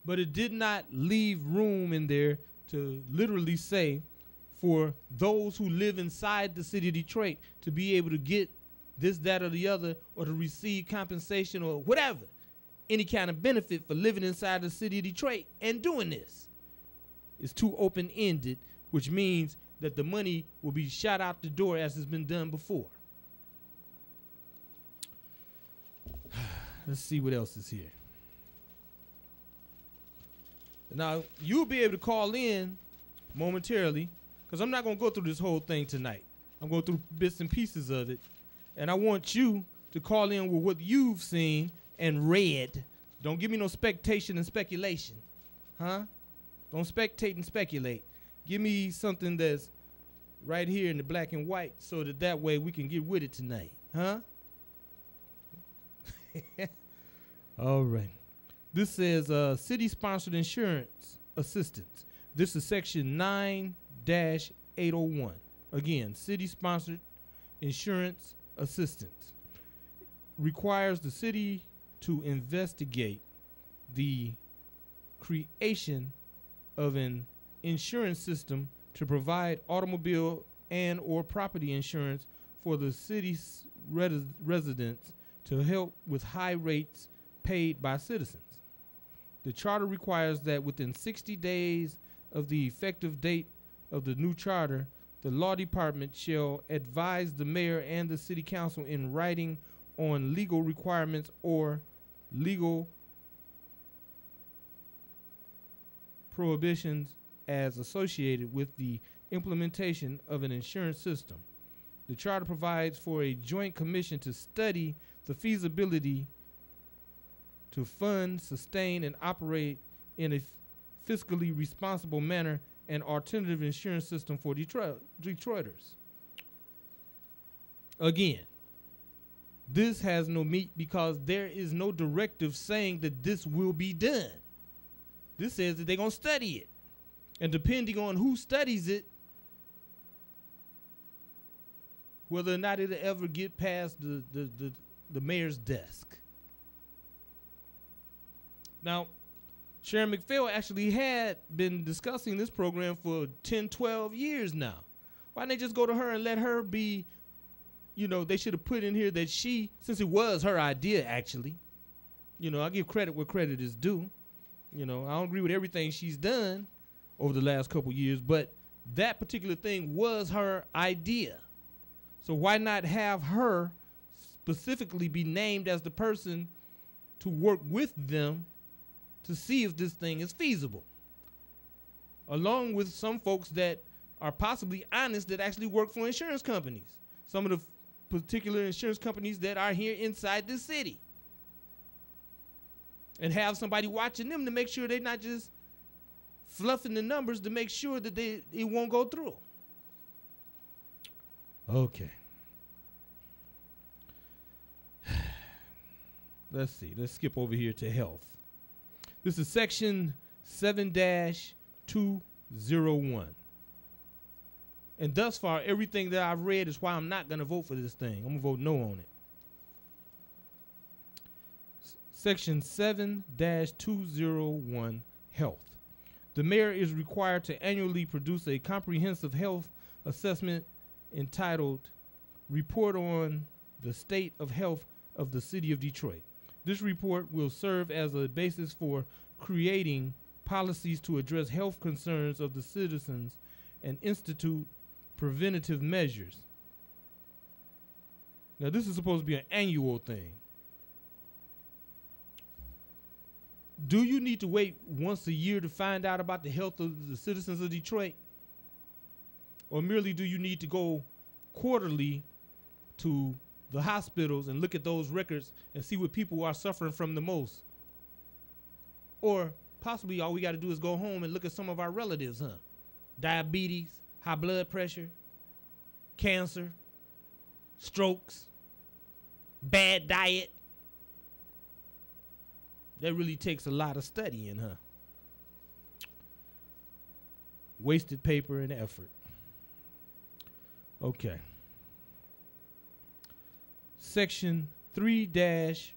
but it did not leave room in there to literally say for those who live inside the city of Detroit to be able to get this, that, or the other, or to receive compensation or whatever, any kind of benefit for living inside the city of Detroit and doing this. It's too open-ended, which means that the money will be shot out the door as has been done before. Let's see what else is here. Now, you'll be able to call in momentarily, because I'm not going to go through this whole thing tonight. I'm going through bits and pieces of it. And I want you to call in with what you've seen and read. Don't give me no spectation and speculation. Huh? Don't spectate and speculate. Give me something that's right here in the black and white so that way we can get with it tonight. Huh? All right. This says city-sponsored insurance assistance. This is section 9-801. Again, city-sponsored insurance assistance. Requires the city to investigate the creation of an insurance system to provide automobile and or property insurance for the city's residents to help with high rates paid by citizens. The charter requires that within 60 days of the effective date of the new charter, the law department shall advise the mayor and the city council in writing on legal requirements or legal prohibitions as associated with the implementation of an insurance system. The charter provides for a joint commission to study the feasibility to fund, sustain, and operate in a fiscally responsible manner an alternative insurance system for Detroiters. Again, this has no meat because there is no directive saying that this will be done. This says that they're going to study it. And depending on who studies it, whether or not it'll ever get past the mayor's desk. Now, Sharon McPhail actually had been discussing this program for 10, 12 years now. Why didn't they just go to her and let her be, you know, they should have put in here that she, since it was her idea actually, you know, I give credit where credit is due. You know, I don't agree with everything she's done over the last couple years, but that particular thing was her idea. So why not have her specifically be named as the person to work with them to see if this thing is feasible, along with some folks that are possibly honest that actually work for insurance companies, some of the particular insurance companies that are here inside this city, and have somebody watching them to make sure they're not just fluffing the numbers to make sure that it won't go through. Okay. Let's see. Let's skip over here to health. This is section 7-201. And thus far, everything that I've read is why I'm not going to vote for this thing. I'm going to vote no on it. Section 7-201, health. The mayor is required to annually produce a comprehensive health assessment entitled Report on the State of Health of the City of Detroit. This report will serve as a basis for creating policies to address health concerns of the citizens and institute preventative measures. Now, this is supposed to be an annual thing. Do you need to wait once a year to find out about the health of the citizens of Detroit? Or merely do you need to go quarterly to the hospitals and look at those records and see what people are suffering from the most? Or possibly all we got to do is go home and look at some of our relatives, huh? Diabetes, high blood pressure, cancer, strokes, bad diet. That really takes a lot of studying, huh? Wasted paper and effort. Okay. Section 3-105.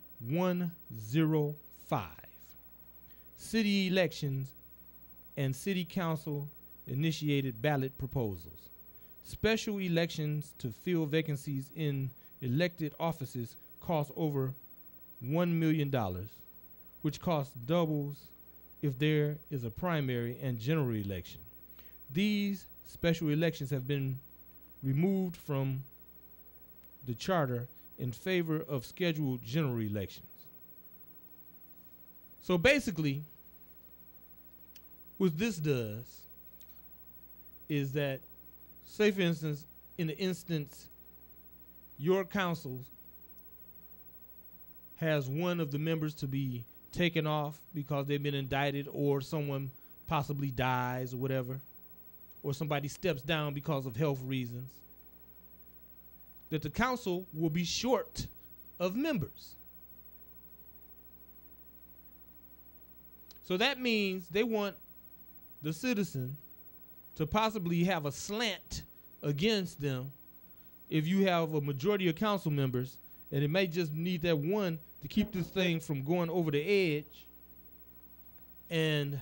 city elections, and city council initiated ballot proposals. Special elections to fill vacancies in elected offices cost over $1 million, which cost doubles if there is a primary and general election. These special elections have been removed from the charter in favor of scheduled general elections. So basically, what this does is that, say for instance, in the instance, your council has one of the members to be taken off because they've been indicted, or someone possibly dies or whatever, or somebody steps down because of health reasons, that the council will be short of members. So that means they want the citizen to possibly have a slant against them if you have a majority of council members, and it may just need that one to keep this thing from going over the edge. And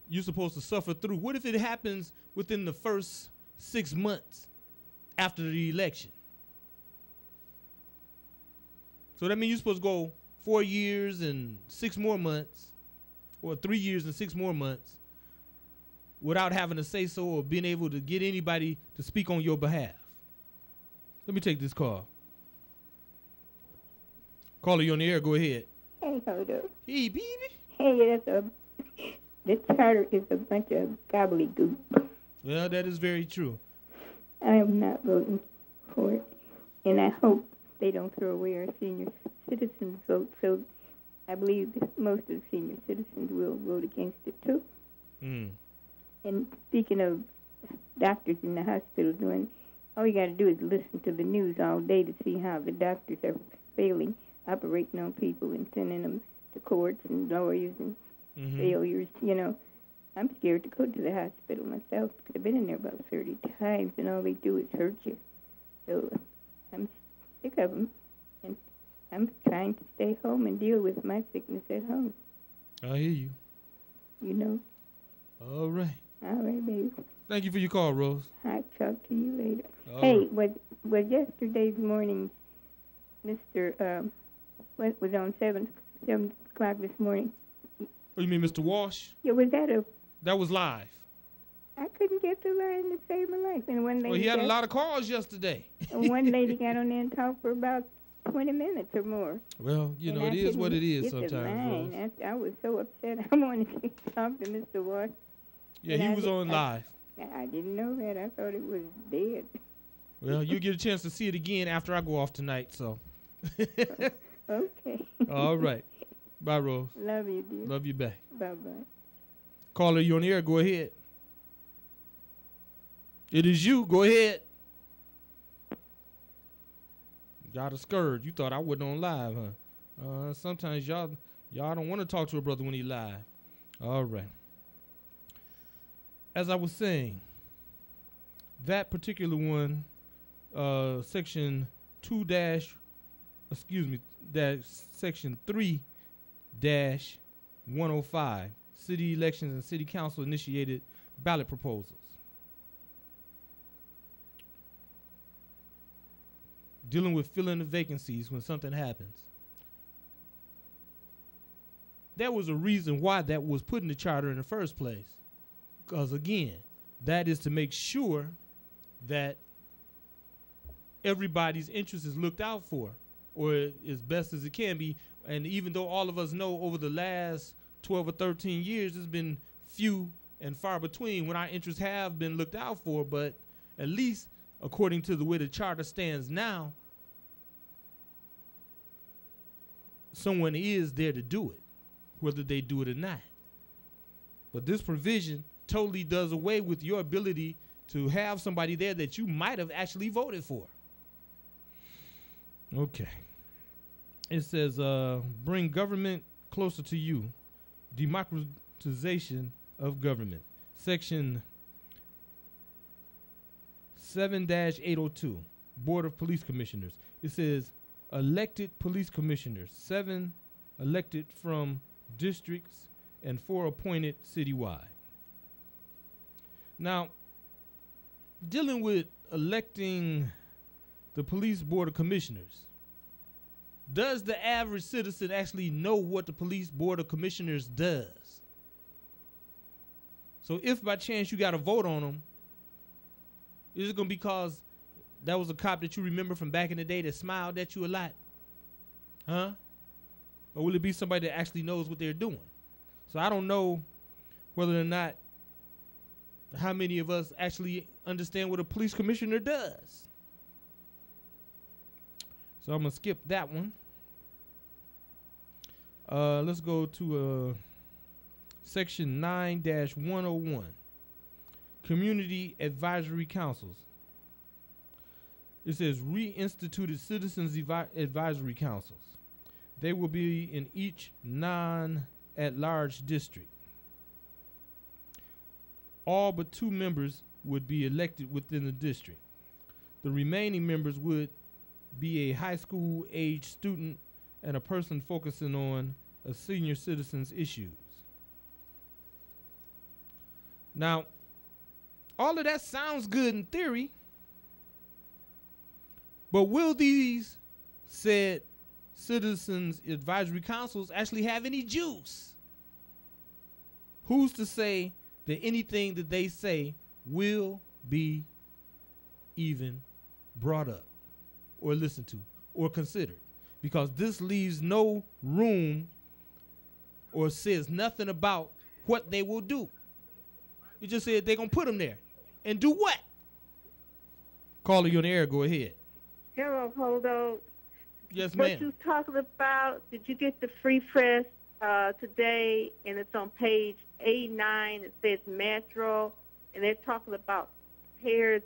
you're supposed to suffer through. What if it happens within the first 6 months after the election? So that means you're supposed to go 4 years and 6 more months, or 3 years and 6 more months, without having to say so or being able to get anybody to speak on your behalf. Let me take this call. Caller, you on the air. Go ahead. Hey, HODO. Hey, baby. Hey, the charter is a bunch of gobbledygook. Well, that is very true. I am not voting for it, and I hope they don't throw away our senior citizens' vote. So I believe that most of the senior citizens will vote against it too. And speaking of doctors in the hospital doing, all you got to do is listen to the news all day to see how the doctors are failing, operating on people and sending them to courts and lawyers and failures. You know, I'm scared to go to the hospital myself because I've been in there about 30 times, and all they do is hurt you. So I'm sick of them, and I'm trying to stay home and deal with my sickness at home. I hear you. You know. All right. All right, baby. Thank you for your call, Rose. I'll talk to you later. All hey, right. was yesterday's morning, Mr. What was on 7 o'clock this morning? Oh, you mean Mr. Walsh? Yeah, was that a... That was live. I couldn't get the line to save my life. And one lady Well, he had a lot of calls yesterday. And one lady got on there and talked for about 20 minutes or more. Well, you know, it is what it is sometimes, Rose. I was so upset. I wanted to talk to Mr. Walsh. Yeah, he was on live. I didn't know that. I thought it was dead. Well, you'll get a chance to see it again after I go off tonight, so. Okay. All right. Bye, Rose. Love you, dear. Love you back. Bye-bye. Caller, you on the air. Go ahead. It is you. Go ahead. Got a scourge. You thought I wasn't on live, huh? Sometimes y'all don't want to talk to a brother when he live. All right. As I was saying, that particular one, section 3-105, city elections and city council initiated ballot proposals. Dealing with filling the vacancies when something happens. There was a reason why that was put in the charter in the first place. Because again, that is to make sure that everybody's interest is looked out for, or as best as it can be. And even though all of us know over the last 12 or 13 years, there's been few and far between when our interests have been looked out for, but at least according to the way the charter stands now, someone is there to do it, whether they do it or not. But this provision totally does away with your ability to have somebody there that you might have actually voted for. Okay. It says, bring government closer to you. Democratization of government. Section 7-802, Board of Police Commissioners. It says, elected police commissioners, 7 elected from districts and 4 appointed citywide. Now, dealing with electing the police board of commissioners, does the average citizen actually know what the police board of commissioners does? So if by chance you got to vote on them, is it going to be because that was a cop that you remember from back in the day that smiled at you a lot? Huh? Or will it be somebody that actually knows what they're doing? So I don't know whether or not how many of us actually understand what a police commissioner does. So I'm going to skip that one. Let's go to section 9-101, community advisory councils. It says reinstituted citizens advisory councils. They will be in each non-at-large district. All but 2 members would be elected within the district. The remaining members would be a high school age student and a person focusing on a senior citizen's issues. Now, all of that sounds good in theory, but will these said citizens advisory councils actually have any juice? Who's to say that anything that they say will be even brought up or listened to or considered? Because this leaves no room or says nothing about what they will do. It just said they're going to put them there. And do what? Caller, you on the air. Go ahead. Hello, HODO. Yes, what ma'am. What you talking about, did you get the free press today? And it's on page 89. It says Metro. And they're talking about pairs,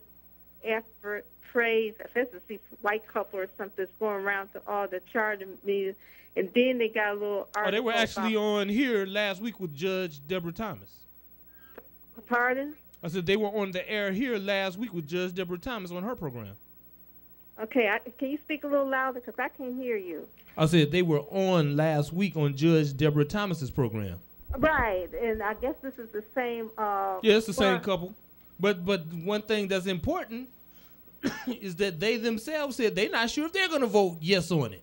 effort, praise. I guess it's a white couple or something that's going around to all the charter meetings. And then they got a little article. Oh, they were actually on here last week with Judge Deborah Thomas. Pardon? I said they were on the air here last week with Judge Deborah Thomas on her program. Okay, can you speak a little louder because I can't hear you. I said they were on last week on Judge Deborah Thomas's program. Right, and I guess this is the same. Yeah, it's the same couple. But one thing that's important is that they themselves said they're not sure if they're going to vote yes on it.